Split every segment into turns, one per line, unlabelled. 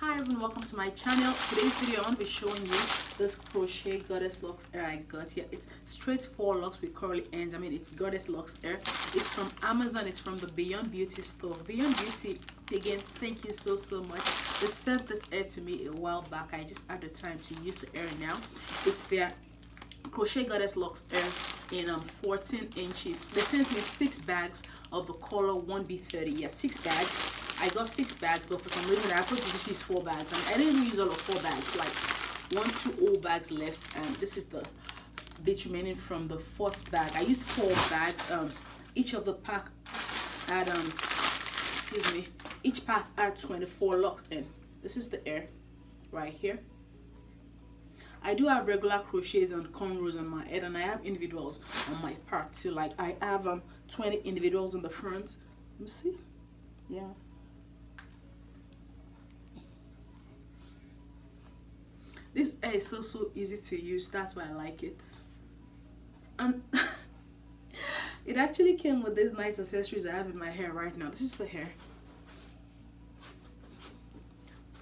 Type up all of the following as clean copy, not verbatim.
Hi everyone, welcome to my channel. Today's video I want to be showing you this crochet goddess locks hair I got here. It's straight faux locks with curly ends. It's goddess locks hair. It's from Amazon. It's from the Beyond Beauty store. Beyond Beauty, again, thank you so much. They sent this hair to me a while back. I just had the time to use the hair now. It's their crochet goddess locks hair in 14 inches. They sent me 6 bags of the color 1B30. Yeah, 6 bags. I got 6 bags, but for some reason I thought to just use 4 bags, and I didn't even use all of 4 bags. Like 2 old bags left, and this is the bit remaining from the 4th bag. I used 4 bags. Each of the pack had each pack had 24 locks in. This is the hair right here. I do have regular crochets and cornrows on my head, and I have individuals on my part too. Like I have 20 individuals in the front. Let me see. Yeah. This hair is so easy to use. That's why I like it. And it actually came with these nice accessories I have in my hair right now. This is the hair.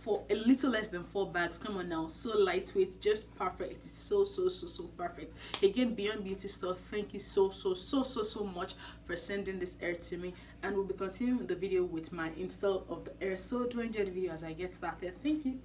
For a little less than 4 bags. Come on now, so lightweight, just perfect. It's so perfect. Again, Beyond Beauty store, thank you so much for sending this hair to me, and we'll be continuing the video with my install of the hair. So do enjoy the video as I get started. Thank you.